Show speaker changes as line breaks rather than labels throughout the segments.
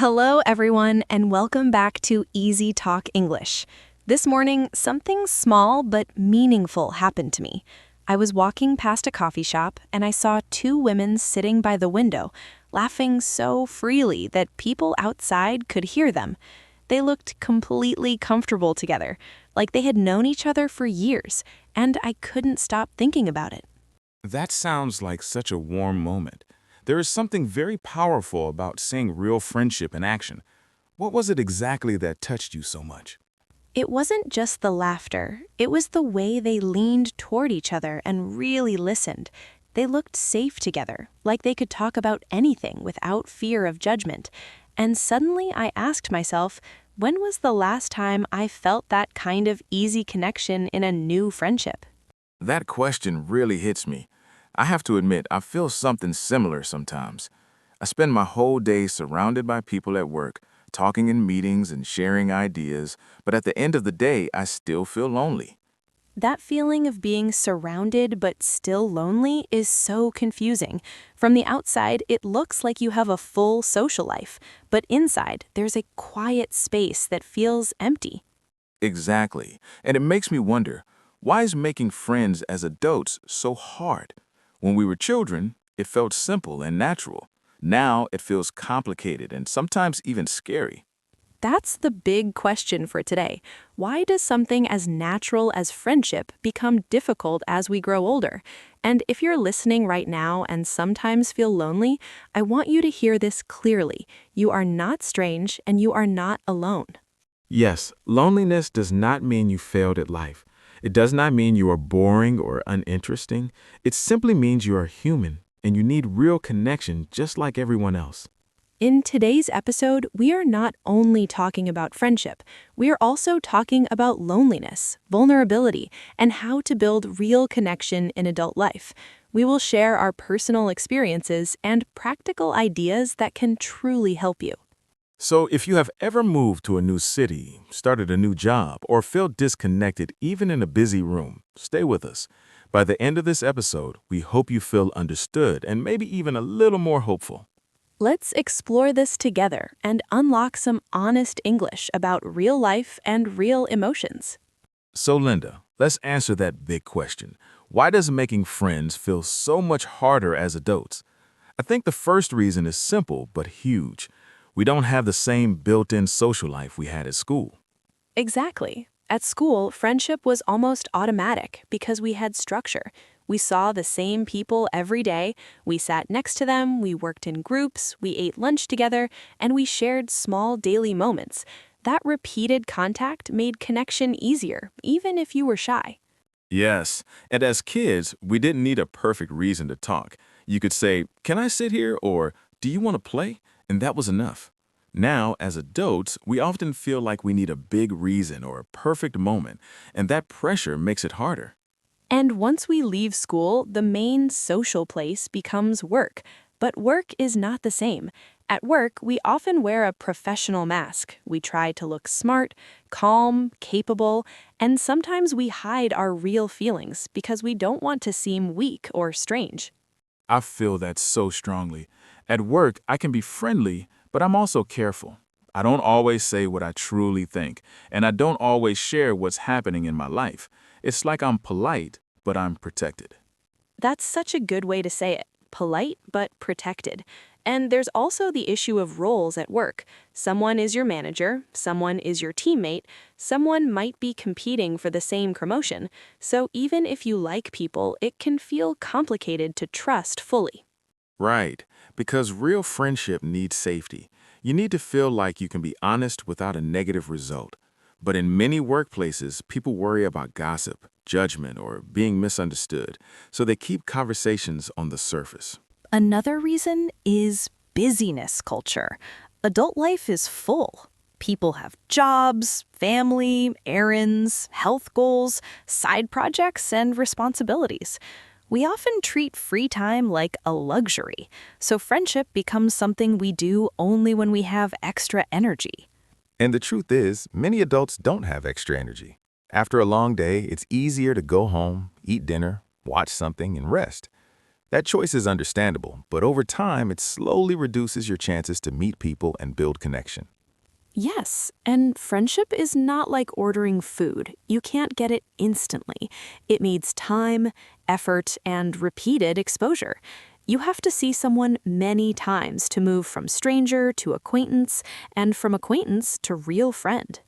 Hello, everyone, and welcome back to Easy Talk English. This morning, something small but meaningful happened to me. I was walking past a coffee shop and I saw two women sitting by the window, laughing so freely that people outside could hear them. They looked completely comfortable together, like they had known each other for years, and I couldn't stop thinking about it.
That sounds like such a warm moment. There is something very powerful about seeing real friendship in action. What was it exactly that touched you so much?
It wasn't just the laughter, it was the way they leaned toward each other and really listened. They looked safe together, like they could talk about anything without fear of judgment. And suddenly I asked myself, when was the last time I felt that kind of easy connection in a new friendship?
That question really hits me. I have to admit, I feel something similar sometimes. I spend my whole day surrounded by people at work, talking in meetings and sharing ideas, but at the end of the day, I still feel lonely.
That feeling of being surrounded but still lonely is so confusing. From the outside, it looks like you have a full social life, but inside, there's a quiet space that feels empty.
Exactly. And it makes me wonder, why is making friends as adults so hard? When we were children, it felt simple and natural. Now it feels complicated and sometimes even scary.
That's the big question for today. Why does something as natural as friendship become difficult as we grow older? And if you're listening right now and sometimes feel lonely, I want you to hear this clearly. You are not strange and you are not alone.
Yes, loneliness does not mean you failed at life. It does not mean you are boring or uninteresting. It simply means you are human and you need real connection just like everyone else.
In today's episode, we are not only talking about friendship, we are also talking about loneliness, vulnerability, and how to build real connection in adult life. We will share our personal experiences and practical ideas that can truly help you.
So if you have ever moved to a new city, started a new job, or feel disconnected even in a busy room, stay with us. By the end of this episode, we hope you feel understood and maybe even a little more hopeful.
Let's explore this together and unlock some honest English about real life and real emotions.
So Linda, let's answer that big question. Why does making friends feel so much harder as adults? I think the first reason is simple but huge. We don't have the same built-in social life we had at school.
Exactly. At school, friendship was almost automatic because we had structure. We saw the same people every day, we sat next to them, we worked in groups, we ate lunch together, and we shared small daily moments. That repeated contact made connection easier, even if you were shy.
Yes, and as kids, we didn't need a perfect reason to talk. You could say, "Can I sit here?" or "Do you want to play?" And that was enough. Now, as adults, we often feel like we need a big reason or a perfect moment, and that pressure makes it harder.
And once we leave school, the main social place becomes work. But work is not the same. At work, we often wear a professional mask. We try to look smart, calm, capable, and sometimes we hide our real feelings because we don't want to seem weak or strange.
I feel that so strongly. At work, I can be friendly, but I'm also careful. I don't always say what I truly think, and I don't always share what's happening in my life. It's like I'm polite, but I'm protected.
That's such a good way to say it. Polite, but protected. And there's also the issue of roles at work. Someone is your manager, someone is your teammate, someone might be competing for the same promotion. So even if you like people, it can feel complicated to trust fully.
Right, because real friendship needs safety. You need to feel like you can be honest without a negative result. But in many workplaces, people worry about gossip, judgment, or being misunderstood, so they keep conversations on the surface.
Another reason is busyness culture. Adult life is full. People have jobs, family, errands, health goals, side projects, and responsibilities. We often treat free time like a luxury, so friendship becomes something we do only when we have extra energy.
And the truth is, many adults don't have extra energy. After a long day, it's easier to go home, eat dinner, watch something, and rest. That choice is understandable, but over time, it slowly reduces your chances to meet people and build connection.
Yes, and friendship is not like ordering food. You can't get it instantly. It needs time, effort, and repeated exposure. You have to see someone many times to move from stranger to acquaintance, and from acquaintance to real friend.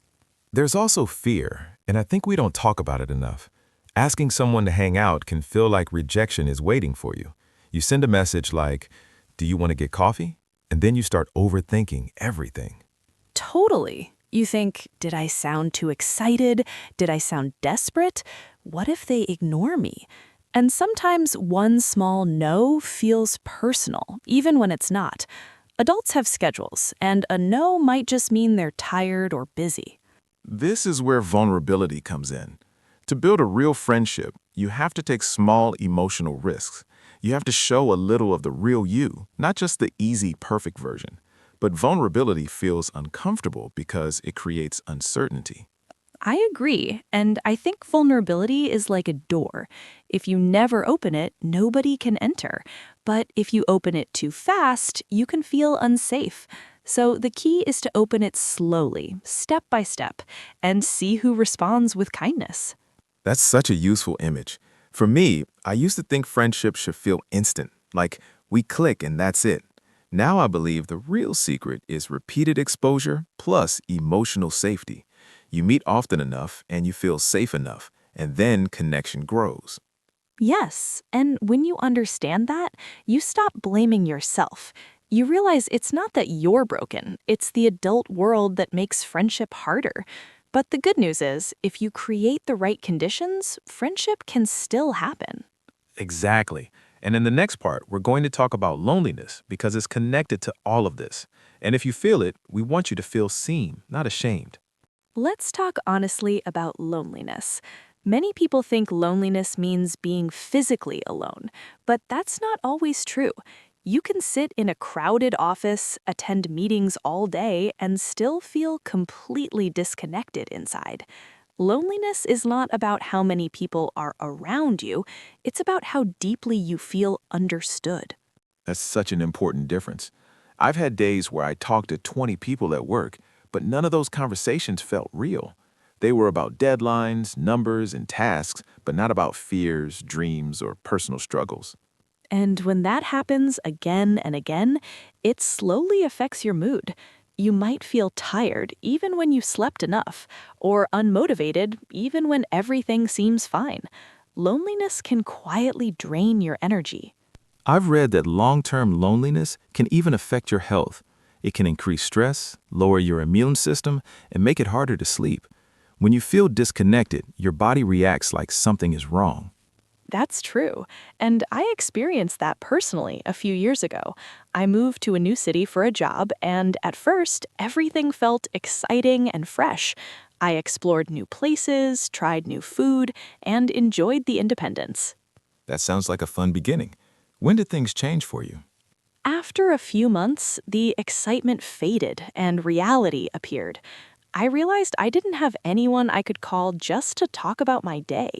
There's also fear, and I think we don't talk about it enough. Asking someone to hang out can feel like rejection is waiting for you. You send a message like, "Do you want to get coffee?" And then you start overthinking everything.
Totally. You think, did I sound too excited? Did I sound desperate? What if they ignore me? And sometimes one small no feels personal, even when it's not. Adults have schedules, and a no might just mean they're tired or busy.
This is where vulnerability comes in. To build a real friendship, you have to take small emotional risks. You have to show a little of the real you, not just the easy, perfect version. But vulnerability feels uncomfortable because it creates uncertainty.
I agree, and I think vulnerability is like a door. If you never open it, nobody can enter. But if you open it too fast, you can feel unsafe. So the key is to open it slowly, step by step, and see who responds with kindness.
That's such a useful image. For me, I used to think friendship should feel instant, like we click and that's it. Now I believe the real secret is repeated exposure plus emotional safety. You meet often enough and you feel safe enough, and then connection grows.
Yes, and when you understand that, you stop blaming yourself. You realize it's not that you're broken, it's the adult world that makes friendship harder. But the good news is, if you create the right conditions, friendship can still happen.
Exactly. And in the next part, we're going to talk about loneliness because it's connected to all of this. And if you feel it, we want you to feel seen, not ashamed.
Let's talk honestly about loneliness. Many people think loneliness means being physically alone, but that's not always true. You can sit in a crowded office, attend meetings all day, and still feel completely disconnected inside. Loneliness is not about how many people are around you, it's about how deeply you feel understood.
That's such an important difference. I've had days where I talked to 20 people at work, but none of those conversations felt real. They were about deadlines, numbers, and tasks, but not about fears, dreams, or personal struggles.
And when that happens again and again, it slowly affects your mood. You might feel tired even when you slept enough, or unmotivated even when everything seems fine. Loneliness can quietly drain your energy.
I've read that long-term loneliness can even affect your health. It can increase stress, lower your immune system, and make it harder to sleep. When you feel disconnected, your body reacts like something is wrong.
That's true. And I experienced that personally a few years ago. I moved to a new city for a job, and at first, everything felt exciting and fresh. I explored new places, tried new food, and enjoyed the independence.
That sounds like a fun beginning. When did things change for you?
After a few months, the excitement faded and reality appeared. I realized I didn't have anyone I could call just to talk about my day.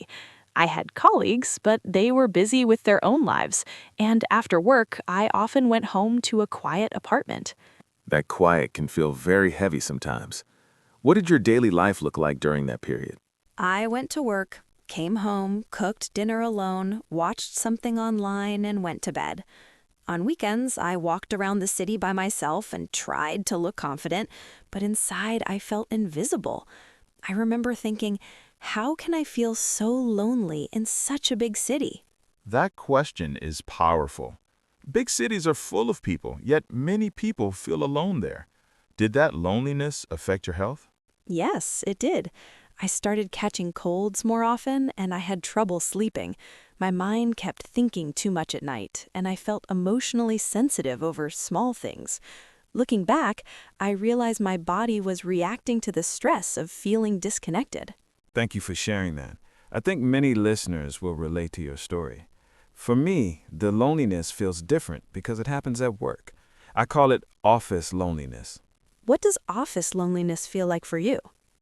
I had colleagues, but they were busy with their own lives, and after work, I often went home to a quiet apartment.
That quiet can feel very heavy sometimes. What did your daily life look like during that period?
I went to work, came home, cooked dinner alone, watched something online, and went to bed. On weekends, I walked around the city by myself and tried to look confident, but inside I felt invisible. I remember thinking, how can I feel so lonely in such a big city?
That question is powerful. Big cities are full of people, yet many people feel alone there. Did that loneliness affect your health?
Yes, it did. I started catching colds more often, and I had trouble sleeping. My mind kept thinking too much at night, and I felt emotionally sensitive over small things. Looking back, I realized my body was reacting to the stress of feeling disconnected.
Thank you for sharing that. I think many listeners will relate to your story. For me, the loneliness feels different because it happens at work. I call it office loneliness.
What does office loneliness feel like for you?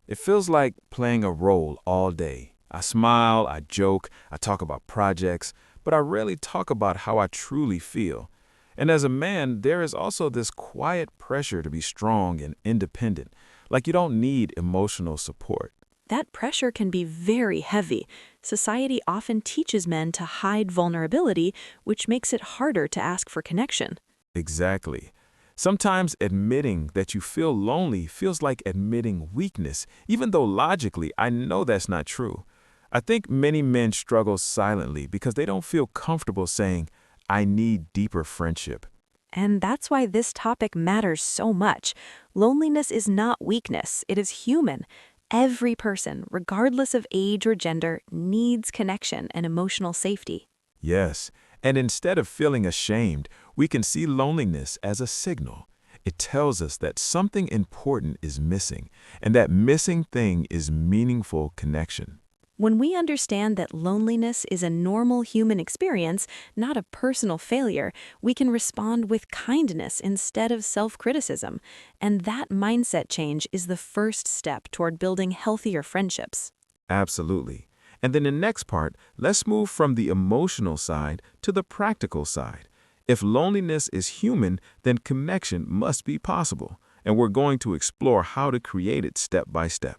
It feels like playing a role all day. I smile, I joke, I talk about projects, but I rarely talk about how I truly feel. And as a man, there is also this quiet pressure to be strong and independent, like you don't need emotional support.
That pressure can be very heavy. Society often teaches men to hide vulnerability, which makes it harder to ask for connection.
Exactly. Sometimes admitting that you feel lonely feels like admitting weakness, even though logically I know that's not true. I think many men struggle silently because they don't feel comfortable saying, I need deeper friendship.
And that's why this topic matters so much. Loneliness is not weakness, it is human. Every person, regardless of age or gender, needs connection and emotional safety.
Yes, and instead of feeling ashamed, we can see loneliness as a signal. It tells us that something important is missing, and that missing thing is meaningful connection.
When we understand that loneliness is a normal human experience, not a personal failure, we can respond with kindness instead of self-criticism. And that mindset change is the first step toward building healthier friendships.
Absolutely. And then the next part, let's move from the emotional side to the practical side. If loneliness is human, then connection must be possible, and we're going to explore how to create it step by step.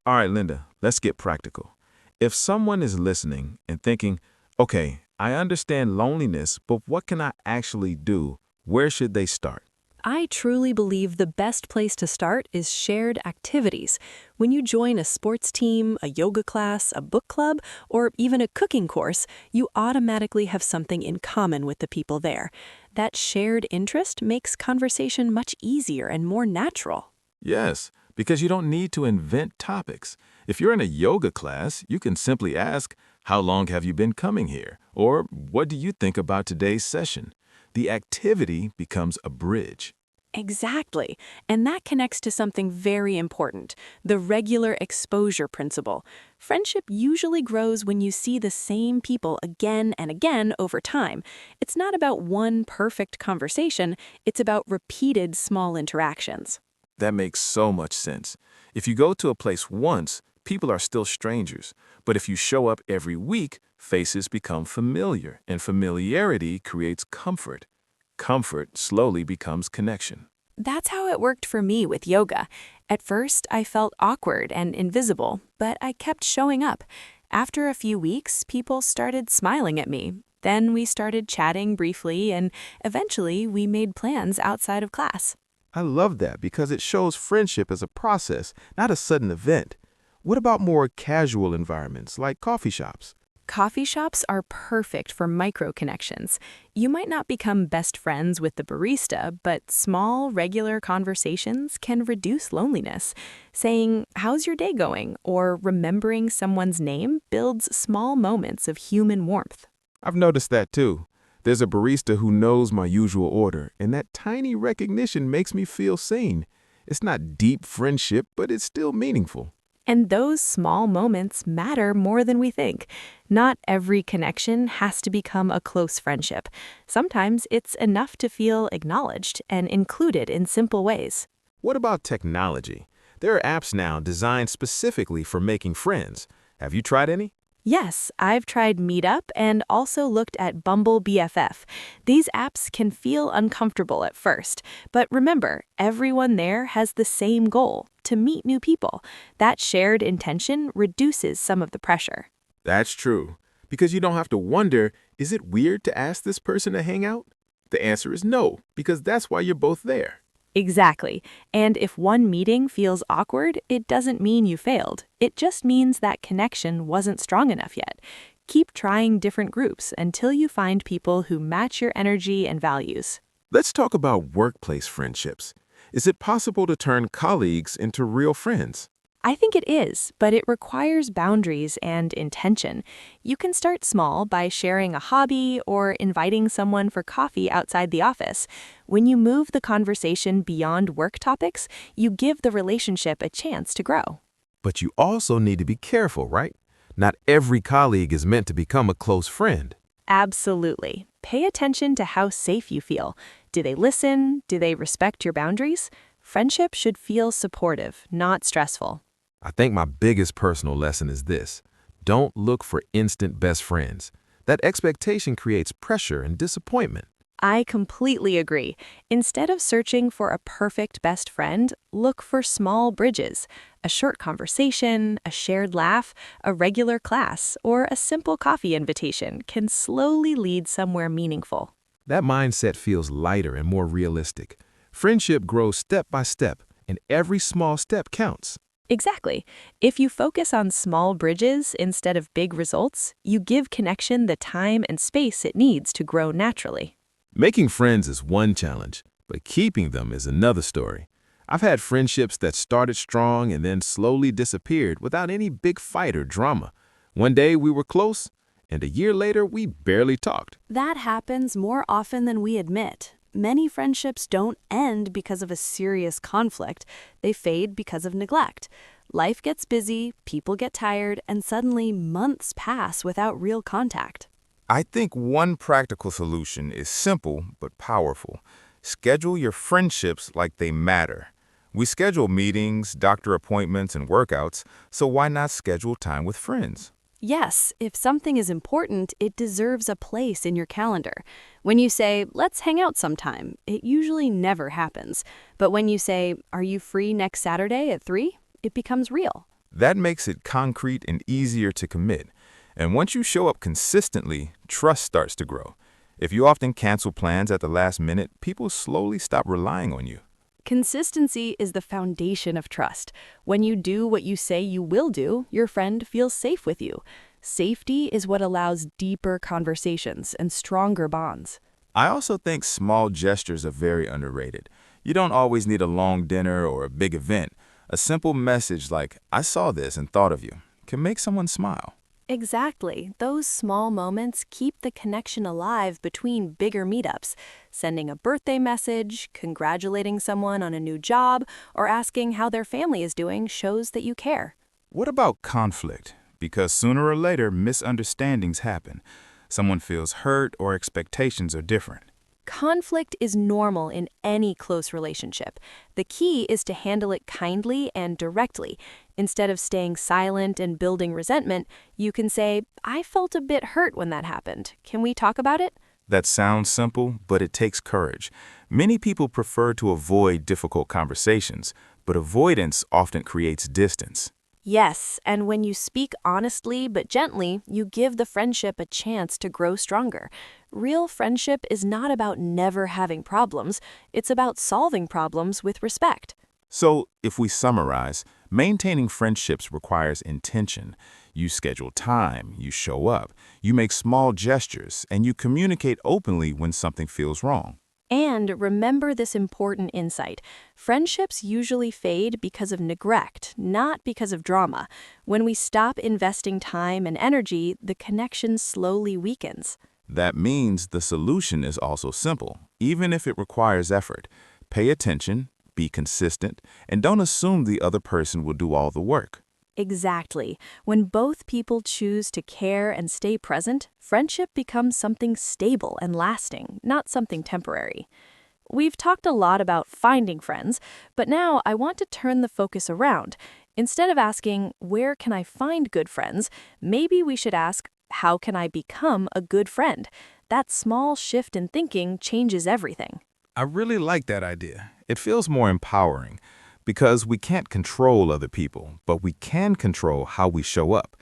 All right, Linda, let's get practical. If someone is listening and thinking, okay, I understand loneliness, but what can I actually do? Where should they start?
I truly believe the best place to start is shared activities. When you join a sports team, a yoga class, a book club, or even a cooking course, you automatically have something in common with the people there. That shared interest makes conversation much easier and more natural.
Yes, because you don't need to invent topics. If you're in a yoga class, you can simply ask, how long have you been coming here? Or what do you think about today's session? The activity becomes a bridge.
Exactly. And that connects to something very important, the regular exposure principle. Friendship usually grows when you see the same people again and again over time. It's not about one perfect conversation, it's about repeated small interactions.
That makes so much sense. If you go to a place once, people are still strangers. But if you show up every week, faces become familiar, and familiarity creates comfort. Comfort slowly becomes connection.
That's how it worked for me with yoga. At first, I felt awkward and invisible, but I kept showing up. After a few weeks, people started smiling at me. Then we started chatting briefly, and eventually we made plans outside of class.
I love that because it shows friendship as a process, not a sudden event. What about more casual environments like coffee shops?
Coffee shops are perfect for micro connections. You might not become best friends with the barista, but small, regular conversations can reduce loneliness. Saying, "How's your day going?" or remembering someone's name builds small moments of human warmth.
I've noticed that too. There's a barista who knows my usual order, and that tiny recognition makes me feel seen. It's not deep friendship, but it's still meaningful.
And those small moments matter more than we think. Not every connection has to become a close friendship. Sometimes it's enough to feel acknowledged and included in simple ways.
What about technology? There are apps now designed specifically for making friends. Have you tried any?
Yes, I've tried Meetup and also looked at Bumble BFF. These apps can feel uncomfortable at first, but remember, everyone there has the same goal, to meet new people. That shared intention reduces some of the pressure.
That's true, because you don't have to wonder, is it weird to ask this person to hang out? The answer is no, because that's why you're both there.
Exactly. And if one meeting feels awkward, it doesn't mean you failed. It just means that connection wasn't strong enough yet. Keep trying different groups until you find people who match your energy and values.
Let's talk about workplace friendships. Is it possible to turn colleagues into real friends?
I think it is, but it requires boundaries and intention. You can start small by sharing a hobby or inviting someone for coffee outside the office. When you move the conversation beyond work topics, you give the relationship a chance to grow.
But you also need to be careful, right? Not every colleague is meant to become a close friend.
Absolutely. Pay attention to how safe you feel. Do they listen? Do they respect your boundaries? Friendship should feel supportive, not stressful.
I think my biggest personal lesson is this. Don't look for instant best friends.
That expectation creates pressure and disappointment.
I completely agree. Instead of searching for a perfect best friend, look for small bridges. A short conversation, a shared laugh, a regular class, or a simple coffee invitation can slowly lead somewhere meaningful.
That mindset feels lighter and more realistic. Friendship grows step by step, and every small step counts.
Exactly. If you focus on small bridges instead of big results, you give connection the time and space it needs to grow naturally.
Making friends is one challenge, but keeping them is another story. I've had friendships that started strong and then slowly disappeared without any big fight or drama. One day we were close, and a year later we barely talked.
That happens more often than we admit. Many friendships don't end because of a serious conflict. They fade because of neglect. Life gets busy, people get tired, and suddenly months pass without real contact.
I think one practical solution is simple but powerful. Schedule your friendships like they matter. We schedule meetings, doctor appointments, and workouts, so why not schedule time with friends?
Yes, if something is important, it deserves a place in your calendar. When you say, let's hang out sometime, it usually never happens. But when you say, are you free next Saturday at 3? It becomes real.
That makes it concrete and easier to commit. And once you show up consistently, trust starts to grow. If you often cancel plans at the last minute, people slowly stop relying on you.
Consistency is the foundation of trust. When you do what you say you will do, your friend feels safe with you. Safety is what allows deeper conversations and stronger bonds.
I also think small gestures are very underrated. You don't always need a long dinner or a big event. A simple message like, I saw this and thought of you, can make someone smile.
Exactly. Those small moments keep the connection alive between bigger meetups. Sending a birthday message, congratulating someone on a new job, or asking how their family is doing shows that you care.
What about conflict? Because sooner or later, misunderstandings happen. Someone feels hurt or expectations are different.
Conflict is normal in any close relationship. The key is to handle it kindly and directly. Instead of staying silent and building resentment, you can say, I felt a bit hurt when that happened. Can we talk about it?
That sounds simple, but it takes courage. Many people prefer to avoid difficult conversations, but avoidance often creates distance.
Yes, and when you speak honestly but gently, you give the friendship a chance to grow stronger. Real friendship is not about never having problems, it's about solving problems with respect.
So, if we summarize, maintaining friendships requires intention. You schedule time, you show up, you make small gestures, and you communicate openly when something feels wrong.
And remember this important insight. Friendships usually fade because of neglect, not because of drama. When we stop investing time and energy, the connection slowly weakens.
That means the solution is also simple, even if it requires effort. Pay attention, be consistent, and don't assume the other person will do all the work.
Exactly. When both people choose to care and stay present, friendship becomes something stable and lasting, not something temporary. We've talked a lot about finding friends, but now I want to turn the focus around. Instead of asking, where can I find good friends, maybe we should ask, how can I become a good friend? That small shift in thinking changes everything.
I really like that idea. It feels more empowering. Because we can't control other people, but we can control how we show up.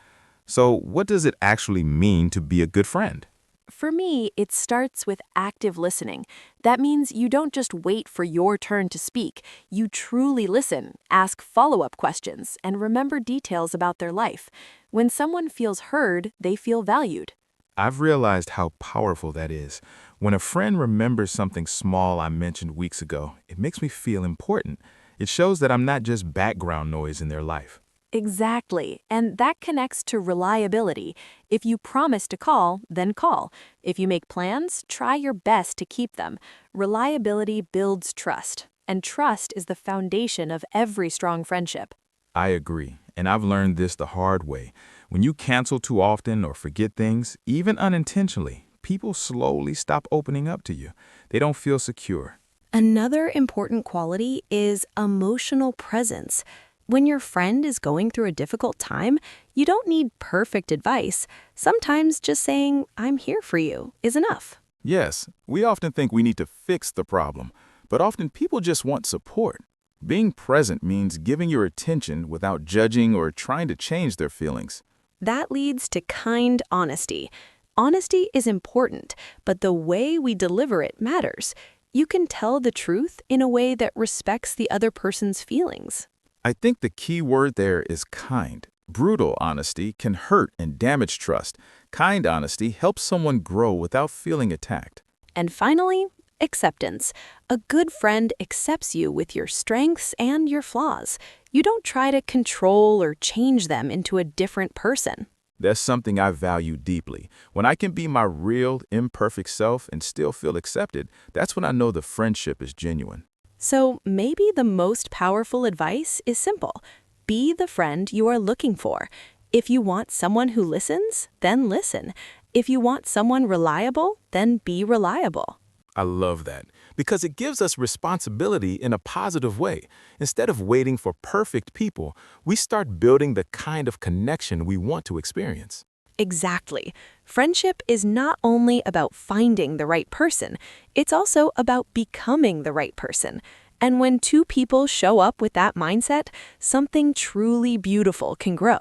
So what does it actually mean to be a good friend?
For me, it starts with active listening. That means you don't just wait for your turn to speak. You truly listen, ask follow-up questions, and remember details about their life. When someone feels heard, they feel valued.
I've realized how powerful that is. When a friend remembers something small I mentioned weeks ago, it makes me feel important. It shows that I'm not just background noise in their life.
Exactly, and that connects to reliability. If you promise to call, then call. If you make plans, try your best to keep them. Reliability builds trust, and trust is the foundation of every strong friendship.
I agree, and I've learned this the hard way. When you cancel too often or forget things, even unintentionally, people slowly stop opening up to you. They don't feel secure.
Another important quality is emotional presence. When your friend is going through a difficult time,
You don't need perfect advice. Sometimes just saying, "I'm here for you," is enough.
Yes, we often think we need to fix the problem, but often people just want support. Being present means giving your attention without judging or trying to change their feelings.
That leads to kind honesty. Honesty is important, but the way we deliver it matters. You can tell the truth in a way that respects the other person's feelings.
I think the key word there is kind. Brutal honesty can hurt and damage trust. Kind honesty helps someone grow without feeling attacked.
And finally, acceptance. A good friend accepts you with your strengths and your flaws. You don't try to control or change them into a different person.
That's something I value deeply. When I can be my real, imperfect self and still feel accepted, that's when I know the friendship is genuine.
So maybe the most powerful advice is simple. Be the friend you are looking for. If you want someone who listens, then listen. If you want someone reliable, then be reliable.
I love that because it gives us responsibility in a positive way. Instead of waiting for perfect people, we start building the kind of connection we want to experience.
Exactly. Friendship is not only about finding the right person, it's also about becoming the right person. And when two people show up with that mindset, something truly beautiful can grow.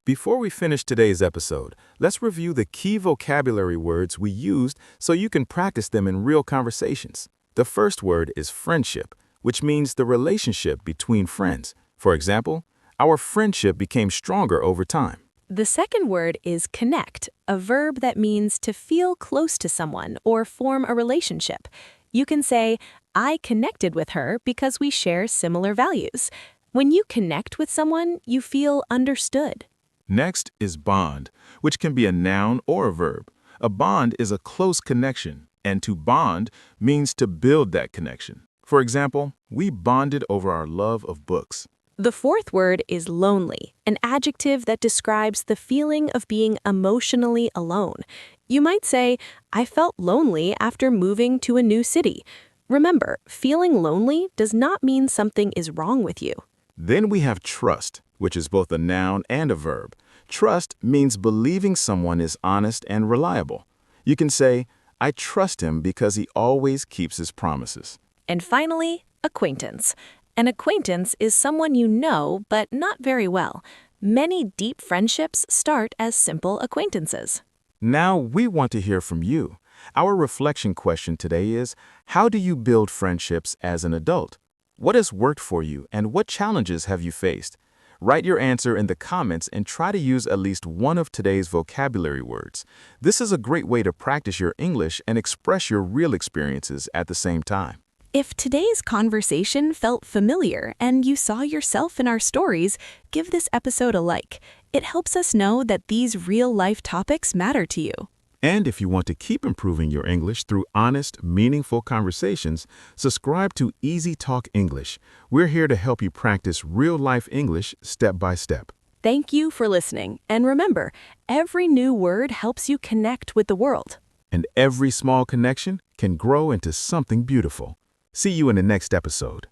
Before we finish today's episode, let's review the key vocabulary words we used so you can practice them in real conversations. The first word is friendship, which means the relationship between friends. For example, our friendship became stronger over time.
The second word is connect, a verb that means to feel close to someone or form a relationship. You can say, "I connected with her because we share similar values." When you connect with someone, you feel understood.
Next is bond, which can be a noun or a verb. A bond is a close connection, and to bond means to build that connection. For example, we bonded over our love of books.
The fourth word is lonely, an adjective that describes the feeling of being emotionally alone. You might say, "I felt lonely after moving to a new city." Remember, feeling lonely does not mean something is wrong with you.
Then we have trust, which is both a noun and a verb. Trust means believing someone is honest and reliable. You can say, "I trust him because he always keeps his promises."
And finally, acquaintance. An acquaintance is someone you know, but not very well. Many deep friendships start as simple acquaintances.
Now we want to hear from you. Our reflection question today is, how do you build friendships as an adult? What has worked for you and what challenges have you faced? Write your answer in the comments and try to use at least one of today's vocabulary words. This is a great way to practice your English and express your real experiences at the same time.
If today's conversation felt familiar and you saw yourself in our stories, give this episode a like. It helps us know that these real-life topics matter to you.
And if you want to keep improving your English through honest, meaningful conversations, subscribe to EasyTalk English. We're here to help you practice real-life English step by step.
Thank you for listening. And remember, every new word helps you connect with the world.
And every small connection can grow into something beautiful. See you in the next episode.